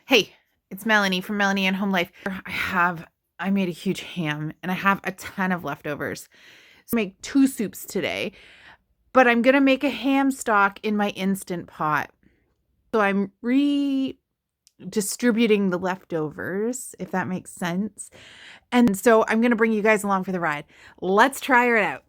Hey, it's Melanie from Melanie and Home Life. I made a huge ham and I have a ton of leftovers. So I make 2 soups today, but I'm going to make a ham stock in my Instant Pot. So I'm redistributing the leftovers, if that makes sense. And so I'm going to bring you guys along for the ride. Let's try it out.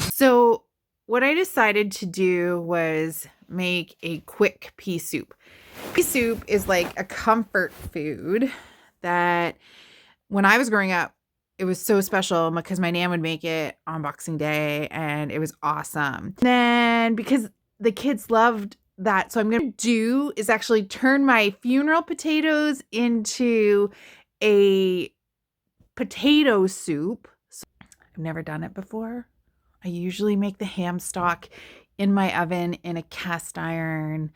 So what I decided to do was make a quick pea soup. Pea soup is like a comfort food that when I was growing up, it was so special because my nan would make it on Boxing Day and it was awesome. And then because the kids loved that, so I'm going to do is actually turn my funeral potatoes into a potato soup. So I've never done it before. I usually make the ham stock in my oven in a cast iron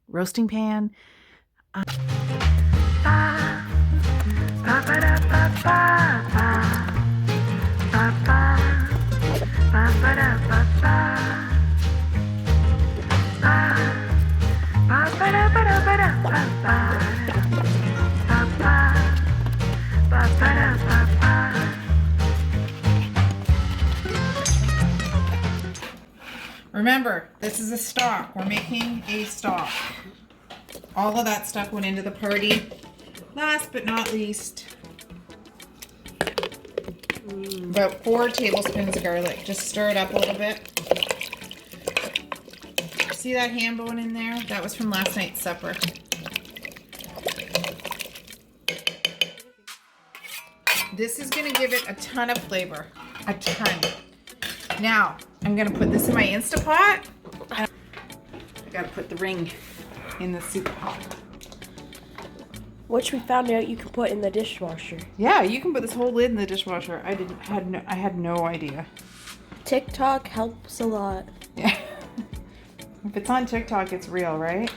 roasting pan. Remember, this is a stock. We're making a stock. All of that stuff went into the party. Last but not least, about 4 tablespoons of garlic. Just stir it up a little bit. See that ham bone in there? That was from last night's supper. This is going to give it a ton of flavor. A ton. Now, I'm going to put this in my Instant Pot. I got to put the ring in the soup pot. Which we found out you can put in the dishwasher. Yeah, you can put this whole lid in the dishwasher. I had no idea. TikTok helps a lot. Yeah. If it's on TikTok, it's real, right?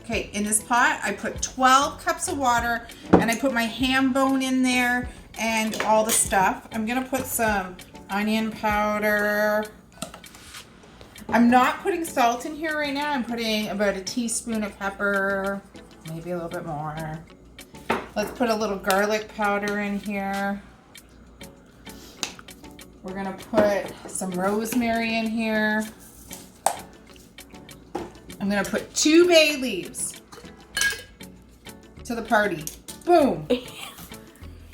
Okay, in this pot, I put 12 cups of water and I put my ham bone in there and all the stuff. I'm gonna put some onion powder. I'm not putting salt in here right now. I'm putting about a teaspoon of pepper, maybe a little bit more. Let's put a little garlic powder in here. We're gonna put some rosemary in here. I'm gonna put 2 bay leaves to the party. Boom.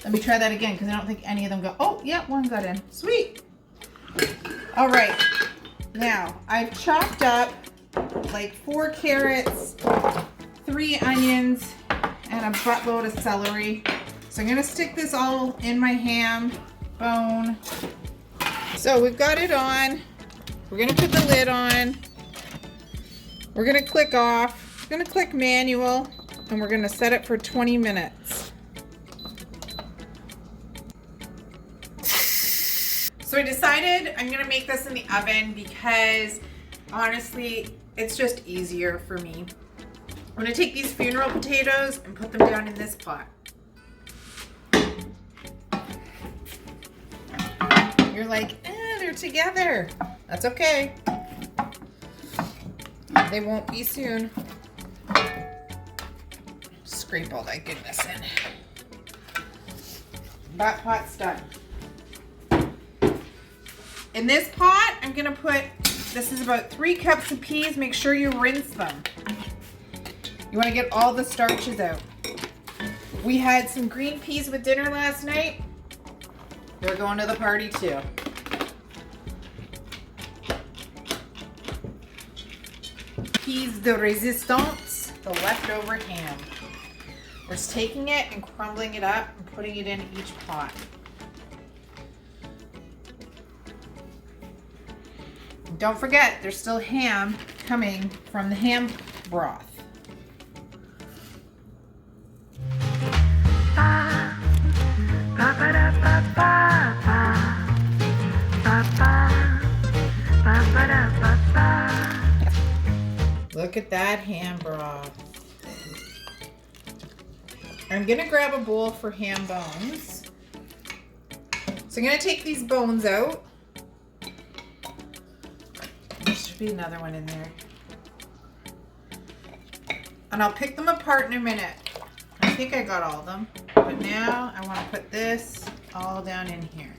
Let me try that again because I don't think any of them go. Oh, yeah, one got in. Sweet. All right. Now, I've chopped up like 4 carrots, 3 onions, and a buttload of celery. So I'm going to stick this all in my ham bone. So we've got it on. We're going to put the lid on. We're going to click off. We're going to click manual, and we're going to set it for 20 minutes. So I decided I'm gonna make this in the oven because honestly, it's just easier for me. I'm gonna take these funeral potatoes and put them down in this pot. You're like, they're together. That's okay. They won't be soon. Scrape all that goodness in. That pot's done. In this pot, I'm gonna put, this is about 3 cups of peas. Make sure you rinse them. You wanna get all the starches out. We had some green peas with dinner last night. They're going to the party too. Piece de resistance, the leftover ham. We're just taking it and crumbling it up and putting it in each pot. Don't forget, there's still ham coming from the ham broth. look at that ham broth. I'm gonna grab a bowl for ham bones. So I'm gonna take these bones out. There should be another one in there. And I'll pick them apart in a minute. I think I got all of them. But now I want to put this all down in here.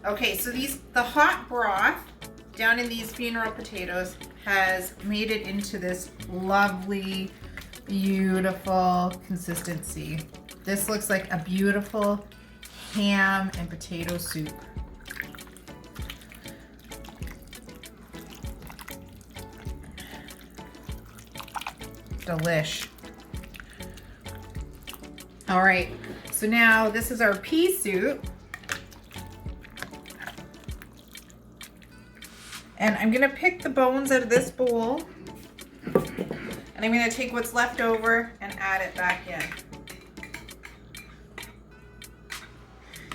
Okay, so the hot broth down in these funeral potatoes has made it into this lovely, beautiful consistency. This looks like a beautiful ham and potato soup. Delish. All right, so now this is our pea soup. And I'm gonna pick the bones out of this bowl, and I'm gonna take what's left over and add it back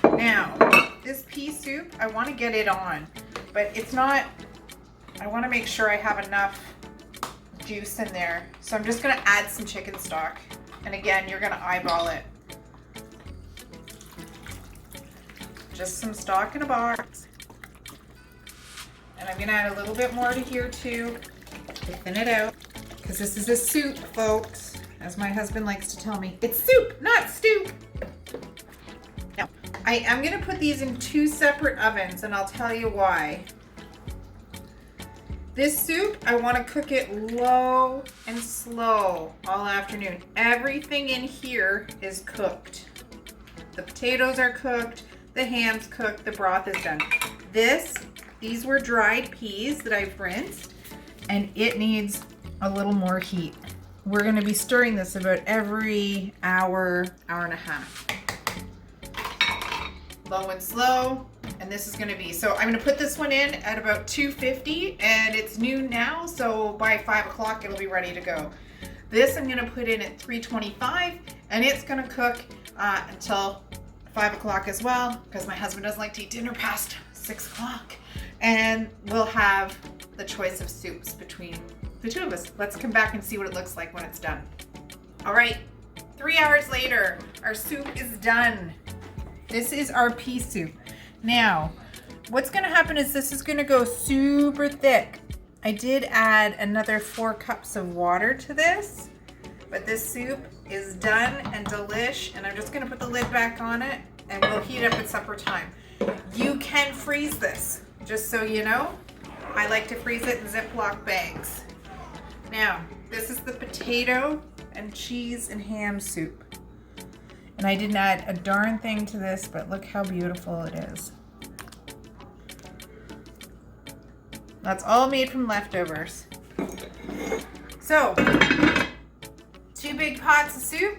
in. Now, this pea soup, I wanna get it on, but it's not, I wanna make sure I have enough juice in there. So I'm just gonna add some chicken stock. And again, you're gonna eyeball it. Just some stock in a box. And I'm gonna add a little bit more to here too, to thin it out. Because this is a soup, folks. As my husband likes to tell me, it's soup, not stew. Now, I am gonna put these in 2 separate ovens, and I'll tell you why. This soup, I want to cook it low and slow all afternoon. Everything in here is cooked. The potatoes are cooked, the ham's cooked, the broth is done. These were dried peas that I've rinsed, and it needs a little more heat. We're going to be stirring this about every hour, hour and a half. Low and slow. And this is gonna be, so I'm gonna put this one in at about 250, and it's noon now, so by 5 o'clock it'll be ready to go. This I'm gonna put in at 325, and it's gonna cook until 5 o'clock as well, because my husband doesn't like to eat dinner past 6 o'clock. And we'll have the choice of soups between the two of us. Let's come back and see what it looks like when it's done. All right, 3 hours later, our soup is done. This is our pea soup. Now, what's gonna happen is this is gonna go super thick. I did add another 4 cups of water to this, but this soup is done and delish, and I'm just gonna put the lid back on it, and we'll heat up at supper time. You can freeze this, just so you know. I like to freeze it in Ziploc bags. Now, this is the potato and cheese and ham soup. And I didn't add a darn thing to this, but look how beautiful it is. That's all made from leftovers. So, 2 big pots of soup.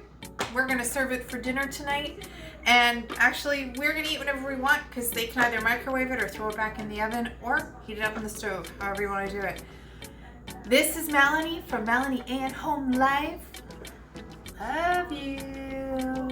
We're gonna serve it for dinner tonight. And actually, we're gonna eat whatever we want, because they can either microwave it or throw it back in the oven or heat it up on the stove, however you wanna do it. This is Melanie from Melanie Ann Home Life. Love you.